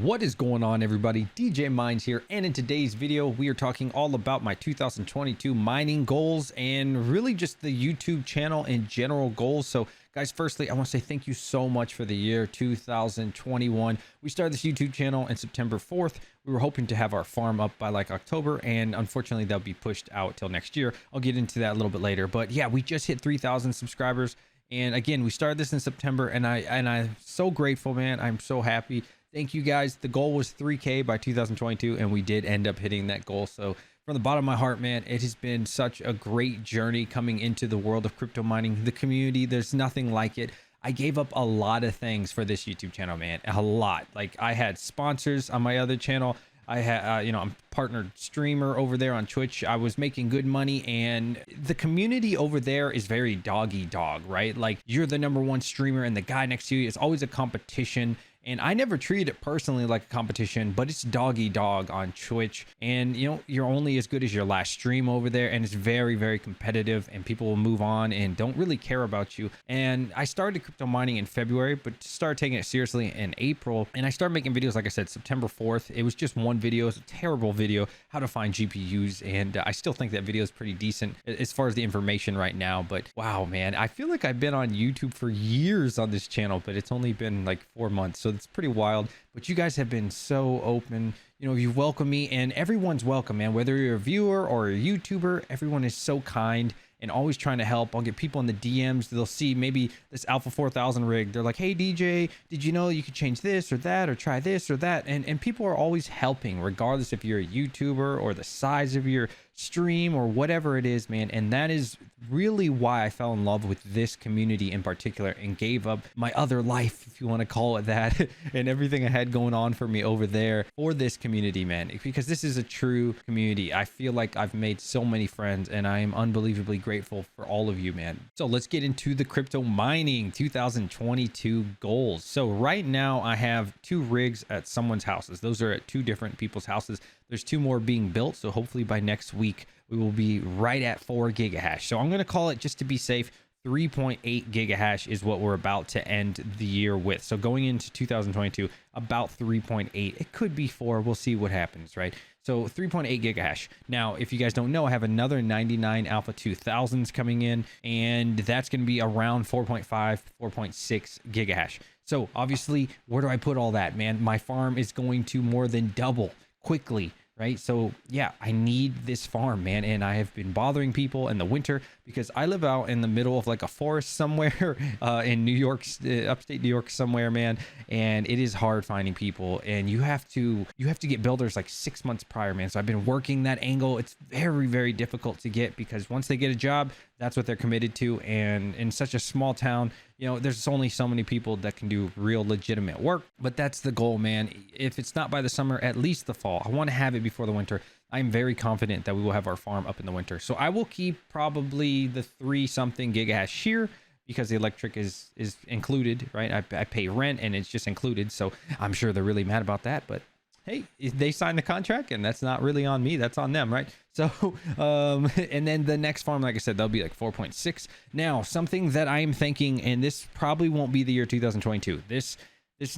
What is going on, everybody? DJ Mines here, and in today's video we are talking all about my 2022 mining goals and really just the YouTube channel and general goals. So guys, firstly I want to say thank you so much for the year 2021. We started this YouTube channel on September 4th. We were hoping to have our farm up by like October, and unfortunately that'll be pushed out till next year. I'll get into that a little bit later, but yeah, we just hit 3,000 subscribers. And again, we started this in September, and I'm so grateful, man. I'm so happy. Thank you guys. The goal was 3K by 2022, and we did end up hitting that goal. So from the bottom of my heart, man, it has been such a great journey coming into the world of crypto mining. The community, there's nothing like it. I gave up a lot of things for this YouTube channel, man. A lot. Like, I had sponsors on my other channel. I had, I'm partnered streamer over there on Twitch. I was making good money, and the community over there is very doggy dog, right? Like, you're the #1 streamer and the guy next to you is always a competition. And I never treat it personally like a competition, but it's doggy dog on Twitch. And you're only as good as your last stream over there, and it's very, very competitive, and people will move on and don't really care about you. And I started crypto mining in February, but started taking it seriously in April. And I started making videos, like I said, September 4th. It was just one video. It's a terrible video, how to find GPUs. And I still think that video is pretty decent as far as the information right now. But wow, man, I feel like I've been on YouTube for years on this channel, but it's only been like 4 months. So it's pretty wild. But you guys have been so open. You welcome me, and everyone's welcome, man. Whether you're a viewer or a YouTuber, everyone is so kind and always trying to help. I'll get people in the DMs. They'll see maybe this Alpha 4000 rig. They're like, hey, DJ, did you know you could change this or that, or try this or that? And people are always helping, regardless if you're a YouTuber or the size of your stream or whatever it is, man. And that is really why I fell in love with this community in particular, and gave up my other life, if you want to call it that, and everything I had going on for me over there for this community, man, because this is a true community. I feel like I've made so many friends, and I am unbelievably grateful for all of you, man. So let's get into the crypto mining 2022 goals. So right now I have 2 rigs at someone's houses. Those are at 2 different people's houses. There's 2 more being built, so hopefully by next week we will be right at 4 gigahash. So I'm going to call it, just to be safe, 3.8 gigahash is what we're about to end the year with. So going into 2022, about 3.8. It could be 4. We'll see what happens, right? So 3.8 gigahash. Now, if you guys don't know, I have another 99 Alpha 2000s coming in, and that's going to be around 4.5, 4.6 gigahash. So obviously, where do I put all that, man? My farm is going to more than double quickly, right? So yeah, I need this farm, man. And I have been bothering people in the winter because I live out in the middle of like a forest somewhere in New York, upstate New York somewhere, man. And it is hard finding people, and you have to get builders like 6 months prior, man. So I've been working that angle. It's very, very difficult to get, because once they get a job, that's what they're committed to. And in such a small town, there's only so many people that can do real legitimate work. But that's the goal, man. If it's not by the summer, at least the fall. I want to have it before the winter. I'm very confident that we will have our farm up in the winter. So I will keep probably the 3-something gigahash here, because the electric is included, right? I pay rent, and it's just included. So I'm sure they're really mad about that, but hey, they signed the contract, and that's not really on me, that's on them, right? So and then the next farm, like I said, that'll be like 4.6. Now, something that I am thinking, and this probably won't be the year 2022, this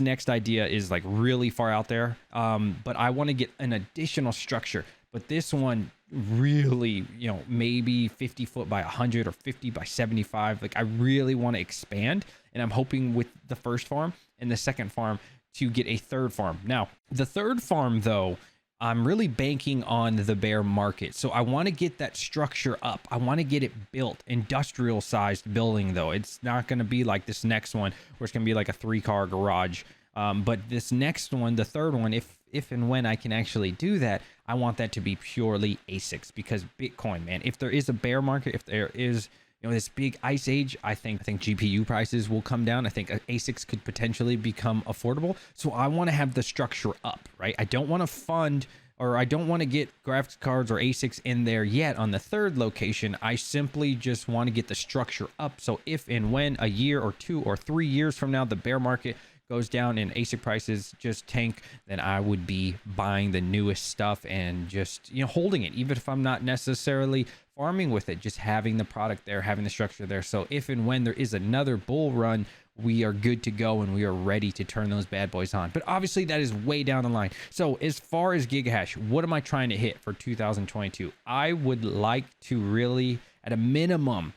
next idea is like really far out there, but I want to get an additional structure. But this one really, maybe 50 foot by 100 or 50 by 75. Like, I really want to expand, and I'm hoping with the first farm and the second farm to get a third farm. Now, the third farm, though, I'm really banking on the bear market. So I want to get that structure up. I want to get it built, industrial sized building, though. It's not going to be like this next one where it's going to be like a 3-car garage. But this next one, the third one, if and when I can actually do that, I want that to be purely ASICs, because Bitcoin, man, if there is a bear market, if there is this big ice age, I think GPU prices will come down. I think ASICs could potentially become affordable. So I want to have the structure up, right? I don't want to fund, or I don't want to get graphics cards or ASICs in there yet on the third location. I simply just want to get the structure up. So if and when a year or 2 or 3 years from now, the bear market goes down and ASIC prices just tank, then I would be buying the newest stuff and just holding it, even if I'm not necessarily farming with it, just having the product there, having the structure there. So if and when there is another bull run we are good to go and we are ready to turn those bad boys on. But obviously that is way down the line. So as far as Gigahash, what am I trying to hit for 2022? I would like to really, at a minimum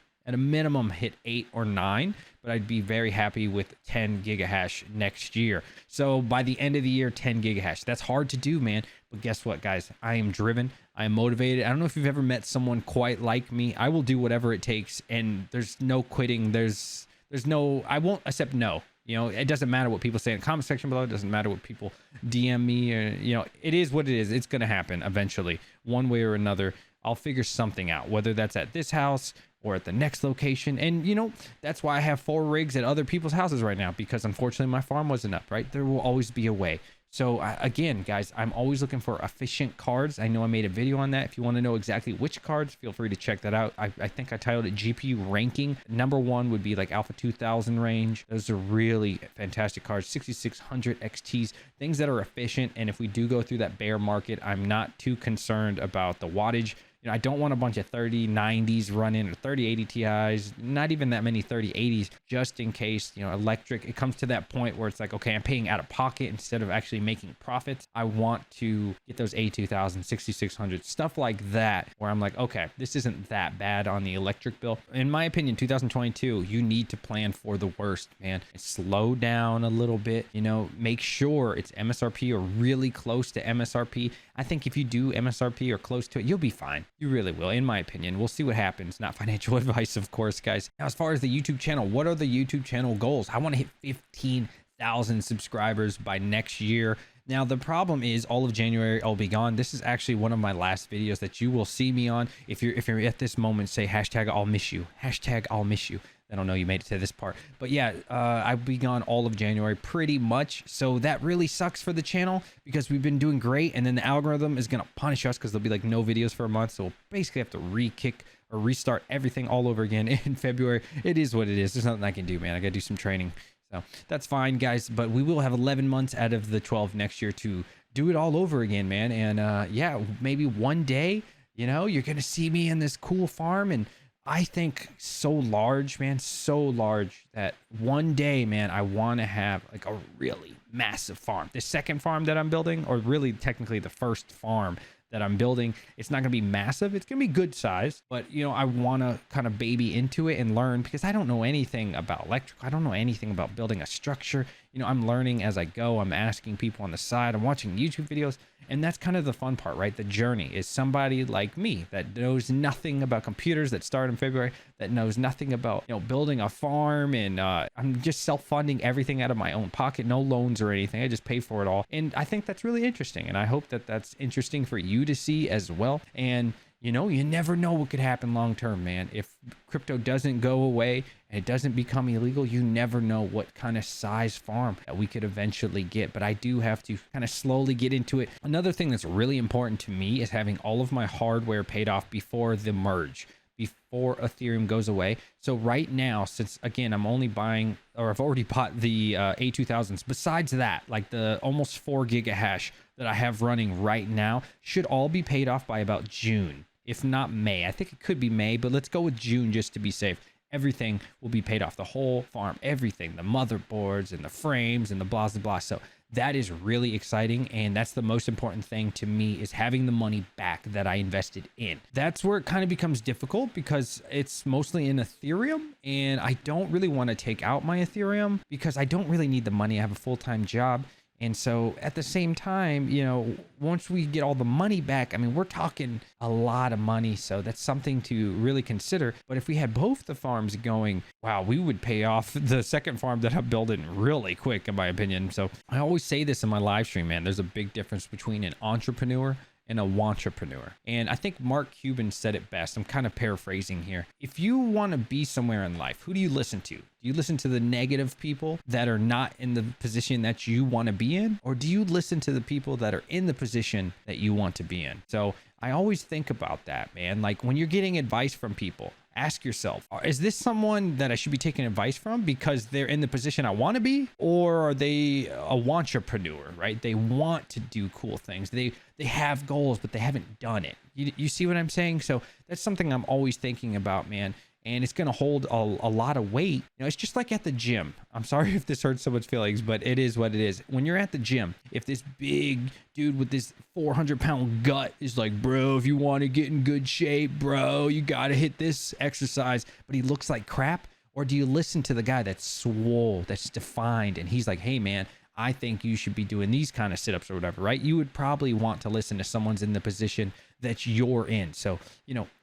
hit 8 or 9, but I'd be very happy with 10 gigahash next year. So by the end of the year, 10 gigahash. That's hard to do, man. But guess what, guys? I am driven. I am motivated. I don't know if you've ever met someone quite like me. I will do whatever it takes, and there's no quitting. There's no, I won't accept no. You know, it doesn't matter what people say in the comment section below. It doesn't matter what people DM me, or, you know, it is what it is. It's going to happen eventually, one way or another. I'll figure something out, whether that's at this house or at the next location. And, you know, that's why I have 4 rigs at other people's houses right now, because unfortunately my farm wasn't up, right? There will always be a way. So again, guys, I'm always looking for efficient cards. I know I made a video on that. If you want to know exactly which cards, feel free to check that out. I think I titled it GPU ranking. Number 1 would be like Alpha 2000 range. Those are really fantastic cards. 6600 XTs, things that are efficient. And if we do go through that bear market, I'm not too concerned about the wattage. You know, I don't want a bunch of 3090s running or 3080 Ti's, not even that many 3080s, just in case, you know, electric, it comes to that point where it's like, okay, I'm paying out of pocket instead of actually making profits. I want to get those A2000, 6600, stuff like that, where I'm like, okay, this isn't that bad on the electric bill. In my opinion, 2022, you need to plan for the worst, man. Slow down a little bit, you know, make sure it's MSRP or really close to MSRP. I think if you do MSRP or close to it, you'll be fine. You really will, in my opinion. We'll see what happens. Not financial advice, of course, guys. Now, as far as the YouTube channel, what are the YouTube channel goals? I want to hit 15,000 subscribers by next year. Now, the problem is all of January, I'll be gone. This is actually one of my last videos that you will see me on. If you're at this moment, say hashtag I'll miss you. Hashtag I'll miss you. I don't know, you made it to this part. But yeah, I'll be gone all of January pretty much. So that really sucks for the channel because we've been doing great. And then the algorithm is going to punish us because there'll be like no videos for a month. So we'll basically have to re-kick or restart everything all over again in February. It is what it is. There's nothing I can do, man. I got to do some training. So that's fine, guys. But we will have 11 months out of the 12 next year to do it all over again, man. And yeah, maybe one day, you know, you're going to see me in this cool farm, and I think so large, man, so large that one day, man, I want to have like a really massive farm. The second farm that I'm building, or really technically the first farm that I'm building, it's not going to be massive. It's going to be good size, but you know, I want to kind of baby into it and learn, because I don't know anything about electrical. I don't know anything about building a structure. You know, I'm learning as I go. I'm asking people on the side. I'm watching YouTube videos. And that's kind of the fun part, right? The journey is somebody like me that knows nothing about computers, that started in February, that knows nothing about, you know, building a farm. And I'm just self-funding everything out of my own pocket, no loans or anything. I just pay for it all. And I think that's really interesting. And I hope that that's interesting for you to see as well. And you know, you never know what could happen long term, man. If crypto doesn't go away and it doesn't become illegal, you never know what kind of size farm that we could eventually get. But I do have to kind of slowly get into it. Another thing that's really important to me is having all of my hardware paid off before the merge, before Ethereum goes away. So right now, since again, I'm only buying, or I've already bought the A2000s. Besides that, like the almost 4 gigahash that I have running right now should all be paid off by about June. If not May. I think it could be May, but let's go with June just to be safe. Everything will be paid off. The whole farm, everything, the motherboards and the frames and the blah, blah, blah. So that is really exciting. And that's the most important thing to me, is having the money back that I invested in. That's where it kind of becomes difficult, because it's mostly in Ethereum. And I don't really want to take out my Ethereum because I don't really need the money. I have a full-time job. And so at the same time, you know, once we get all the money back, I mean, we're talking a lot of money. So that's something to really consider. But if we had both the farms going, wow, we would pay off the second farm that I'm building really quick, in my opinion. So I always say this in my live stream, man, there's a big difference between an entrepreneur and a wantrepreneur. And I think Mark Cuban said it best. I'm kind of paraphrasing here. If you want to be somewhere in life, who do you listen to? Do you listen to the negative people that are not in the position that you want to be in? Or do you listen to the people that are in the position that you want to be in? So I always think about that, man. Like when you're getting advice from people, ask yourself, is this someone that I should be taking advice from because they're in the position I want to be? Or are they a wantrepreneur, right? They want to do cool things. They have goals, but they haven't done it. You see what I'm saying? So that's something I'm always thinking about, man. and it's going to hold a lot of weight. It's just like at the gym. I'm sorry if this hurts someone's feelings, but it is what it is. When you're at the gym, if this big dude with this 400-pound gut is like, bro, if you want to get in good shape, bro, you got to hit this exercise, but he looks like crap. Or do you listen to the guy that's swole, that's defined, and he's like, hey man, I think you should be doing these kind of sit-ups or whatever, right? You would probably want to listen to someone's in the position that you're in. So,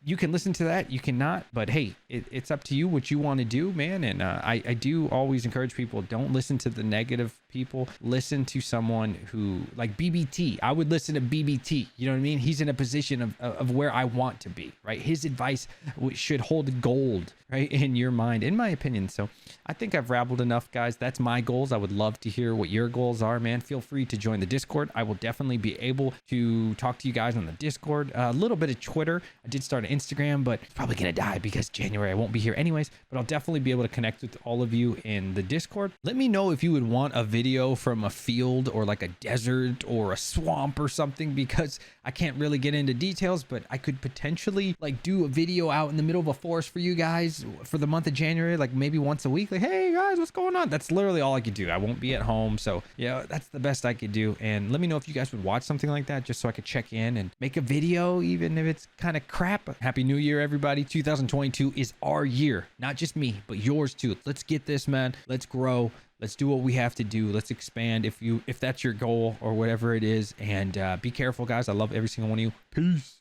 you can listen to that, you cannot, but hey, it's up to you what you want to do, man. And I do always encourage people, don't listen to the negative people. Listen to someone who, like BBT. I would listen to BBT. You know what I mean? He's in a position of where I want to be, right? His advice should hold gold, right, in your mind, in my opinion. So I think I've rabbled enough, guys. That's my goals. I would love to hear what your goals are, man. Feel free to join the Discord. I will definitely be able to talk to you guys on the Discord. A little bit of Twitter. I did start an Instagram, but it's probably gonna die because January I won't be here anyways, but I'll definitely be able to connect with all of you in the Discord. Let me know if you would want a video from a field or like a desert or a swamp or something, because I can't really get into details, but I could potentially like do a video out in the middle of a forest for you guys for the month of January, like maybe once a week, like, hey guys, what's going on? That's literally all I could do. I won't be at home, so yeah, that's the best I could do. And let me know if you guys would watch something like that, just so I could check in and make a video, even if it's kind of crap. Happy New Year, everybody. 2022 is our year, not just me, but yours too. Let's get this, man. Let's grow. Let's do what we have to do. Let's expand if that's your goal or whatever it is. And be careful, guys. I love every single one of you. Peace.